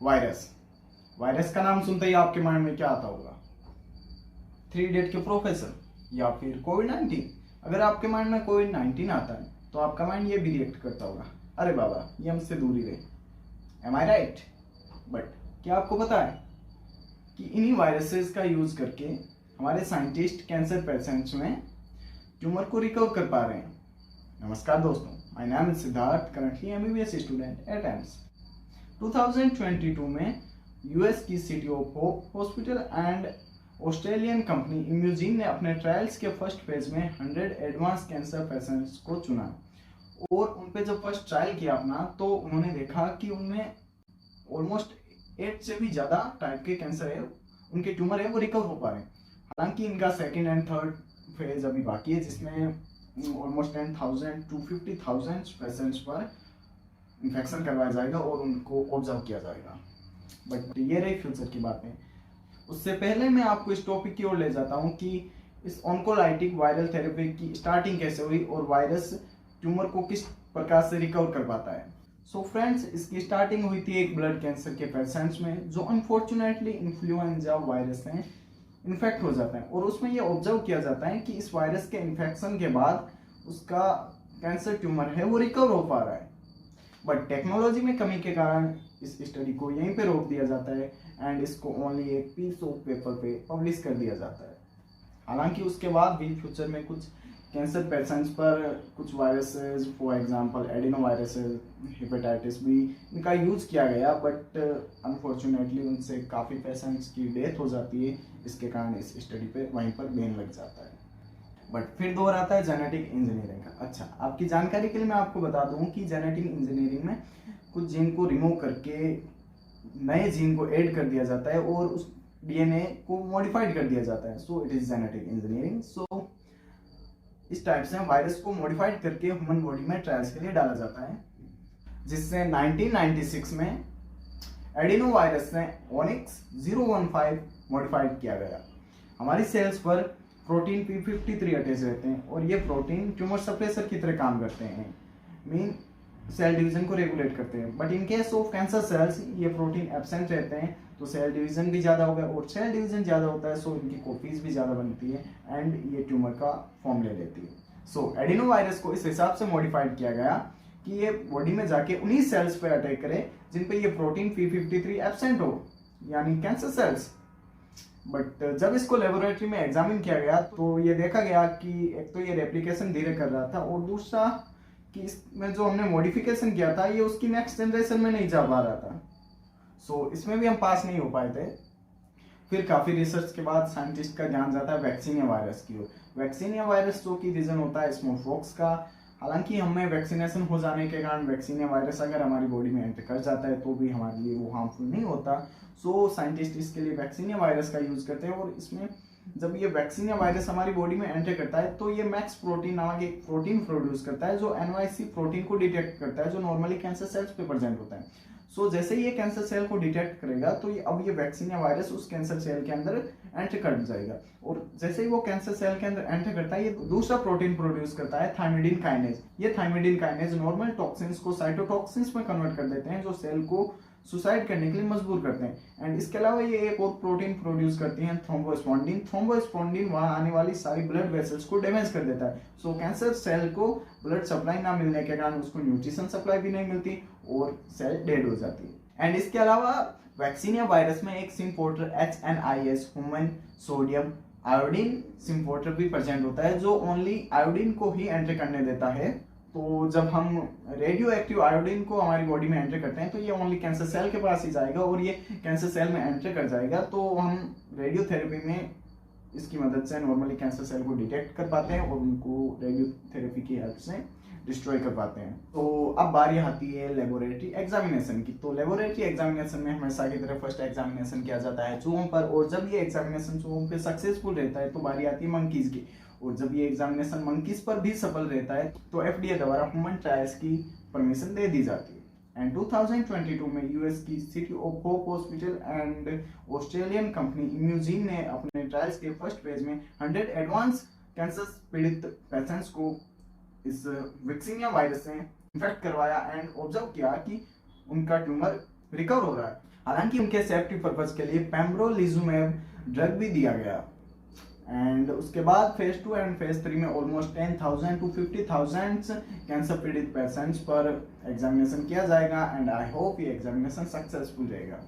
Virus. Virus का नाम सुनते ही आपके माइंड में क्या आता होगा? थ्री इडियट के प्रोफेसर या फिर कोविड-19। अगर आपके माइंड में कोविड-19 आता है तो आपका माइंड ये भी रिएक्ट करता होगा, अरे बाबा ये हमसे दूर ही रहे। M I right? बट क्या आपको पता है कि इन्हीं वायरसेस का यूज करके हमारे साइंटिस्ट कैंसर पेशेंट्स में ट्यूमर को रिकवर कर पा रहे हैं। नमस्कार दोस्तों, my name is Siddharth, currently MBBS student at AIIMS. 2022 में यूएस की City of Hope hospital and Australian company Imugene ने अपने ट्रायल्स के फर्स्ट फेज में 100 एडवांस कैंसर पेशेंट्स को चुना और उन पे जब फर्स्ट ट्रायल किया अपना तो उन्होंने देखा कि उनमें ऑलमोस्ट 8 से भी ज़्यादा टाइप के कैंसर है, उनके ट्यूमर है वो रिकवर हो पा रहे हैं। हालांकि इनका सेकेंड एंड थर्ड फेज अभी बाकी है जिसमें ऑलमोस्ट 10,000 to 50,000 पेशेंट्स पर इन्फेक्शन करवाया जाएगा और उनको ऑब्जर्व किया जाएगा। बट ये रही फ्यूचर की बातें। उससे पहले मैं आपको इस टॉपिक की ओर ले जाता हूँ कि इस ऑन्कोलाइटिक वायरल थेरेपी की स्टार्टिंग कैसे हुई और वायरस ट्यूमर को किस प्रकार से रिकवर कर पाता है। सो फ्रेंड्स, इसकी स्टार्टिंग हुई थी एक ब्लड कैंसर के पेशेंट्स में जो अनफॉर्चुनेटली इन्फ्लुएंजा वायरस से इन्फेक्ट हो जाता है और उसमें ये ऑब्जर्व किया जाता है कि इस वायरस के इन्फेक्शन के बाद उसका कैंसर ट्यूमर है वो रिकवर हो पा रहा है। बट टेक्नोलॉजी में कमी के कारण इस स्टडी को यहीं पे रोक दिया जाता है एंड इसको ओनली एक पीस ऑफ पेपर पे पब्लिश कर दिया जाता है। हालांकि उसके बाद भी फ्यूचर में कुछ कैंसर पेशेंट्स पर कुछ viruses, for example adenoviruses, hepatitis B, इनका यूज किया गया बट अनफॉर्चुनेटली उनसे काफ़ी पेशेंट्स की डेथ हो जाती है। इसके कारण इस स्टडी पे वहीं पर बैन लग जाता है। बट फिर दौर आता है जेनेटिक इंजीनियरिंग का। अच्छा, आपकी जानकारी के लिए मैं आपको बता दूं कि जेनेटिक इंजीनियरिंग में कुछ जीन को रिमूव करके नए जीन को ऐड कर दिया जाता है और उस डीएनए को मॉडिफाइड कर दिया जाता है। So it is genetic engineering. So इस टाइप से वायरस को मॉडिफाइड करके ह्यूमन बॉडी में ट्रायल्स के लिए डाला जाता है, जिससे 1996 में एडिनो वायरस ने ओनिक्स 015 मॉडिफाइड किया गया। हमारी सेल्स पर प्रोटीन P53 अटैच रहते हैं और ये प्रोटीन ट्यूमर सप्रेसर की तरह काम करते हैं, मीन सेल डिवीजन को रेगुलेट करते हैं। But in case of cancer cells ये प्रोटीन एब्सेंट रहते हैं तो सेल डिवीजन भी ज़्यादा होगा और सेल डिवीजन ज़्यादा होता है सो इनकी कॉपीज भी ज़्यादा बनती है एंड ये ट्यूमर का फॉर्म ले लेती है। सो एडिनो वायरस को इस हिसाब से मॉडिफाइड किया गया कि ये बॉडी में जाके उन्हीं सेल्स पे अटैक करे जिन पे ये प्रोटीन P53 एब्सेंट हो, यानी कैंसर सेल्स। बट जब इसको लेबोरेटरी में एग्जामिन किया गया तो ये देखा गया कि एक तो ये रेप्लिकेशन धीरे कर रहा था और दूसरा कि इसमें जो हमने मॉडिफिकेशन किया था ये उसकी नेक्स्ट जनरेशन में नहीं जा पा रहा था। सो इसमें भी हम पास नहीं हो पाए थे। फिर काफ़ी रिसर्च के बाद साइंटिस्ट का ध्यान जाता है वैक्सीनिया वायरस की ओर। वैक्सीनिया वायरस जो कि रीजन होता है स्मॉल पॉक्स का। हालांकि हमें वैक्सीनेशन हो जाने के कारण वैक्सीनिया वायरस अगर हमारी बॉडी में एंटर कर जाता है तो भी हमारे लिए वो हार्मफुल नहीं होता। सो साइंटिस्ट इसके लिए वैक्सीनिया वायरस का यूज करते हैं और इसमें जब ये वैक्सीनिया वायरस हमारी बॉडी में एंटर करता है तो ये मैक्स प्रोटीन नामक एक प्रोटीन प्रोड्यूस करता है जो NYC प्रोटीन को डिटेक्ट करता है जो नॉर्मली कैंसर सेल्स पे प्रेजेंट होता है। सो जैसे ही ये कैंसर सेल को डिटेक्ट करेगा तो अब ये वैक्सीनिया वायरस उस कैंसर सेल के अंदर एंटर कर जाएगा और जैसे ही वो कैंसर सेल के अंदर एंटर करता है ये दूसरा प्रोटीन प्रोड्यूस करता है थायमिडिन काइनेज। ये थायमिडिन काइनेज नॉर्मल टॉक्सिन्स को साइटोटॉक्सिन्स में कन्वर्ट कर देते हैं जो सेल को सुसाइड करने के लिए मजबूर करते हैं। एंड इसके अलावा ये एक और प्रोटीन प्रोड्यूस करती हैं थ्रोम्बोस्पोंडिन। थ्रोम्बोस्पोंडिन वहां आने वाली सारी ब्लड वेसल्स को डैमेज कर देता है। सो कैंसर सेल को ब्लड सप्लाई ना मिलने के कारण उसको न्यूट्रिशन सप्लाई भी नहीं मिलती और सेल डेड हो जाती है। एंड इसके अलावा वैक्सीनिया वायरस में एक सिम्पोर्टर HNIS ह्यूमन सोडियम आयोडीन सिम्पोर्टर भी प्रेजेंट होता है जो ओनली आयोडीन को ही एंटर करने देता है। तो जब हम रेडियो एक्टिव आयोडीन को हमारी बॉडी में एंटर करते हैं तो ये ओनली कैंसर सेल के पास ही जाएगा और ये कैंसर सेल में एंटर कर जाएगा तो हम रेडियोथेरेपी में इसकी मदद से नॉर्मली कैंसर सेल को डिटेक्ट कर पाते हैं और उनको रेडियोथेरेपी की हेल्प से डिस्ट्रॉय कर पाते हैं। तो अब बारी आती है लेबोरेटरी एग्जामिनेशन की। तो लेबोरेटरी एग्जामिनेशन में हमेशा की तरह फर्स्ट एग्जामिनेशन किया जाता है चूहों पर और जब ये एग्जामिनेशन चूहों पे सक्सेसफुल रहता है तो बारी आती है मंकीज की और जब ये एग्जामिनेशन मंकीज पर भी सफल रहता है तो FDA द्वारा ह्यूमन ट्रायल्स की परमिशन दे दी जाती है। एंड 2022 में यूएस की City of Hope hospital and Australian company Imugene ने अपने ट्रायल्स के फर्स्ट फेज में 100 एडवांस कैंसर पीड़ित पेशेंट्स को इस वैक्सीनिया वायरस से इन्फेक्ट करवाया एंड ऑब्जर्व किया कि उनका ट्यूमर रिकवर हो रहा है। हालांकि उनके सेफ्टी पर्पज के लिए पेम्ब्रोलिजुमेब ड्रग भी दिया गया। एंड उसके बाद फेज 2 एंड फेज 3 में ऑलमोस्ट 10,000 to 50,000 कैंसर पीड़ित पेशेंट्स पर एग्जामिनेशन किया जाएगा। एंड आई होप ये एग्जामिनेशन सक्सेसफुल रहेगा।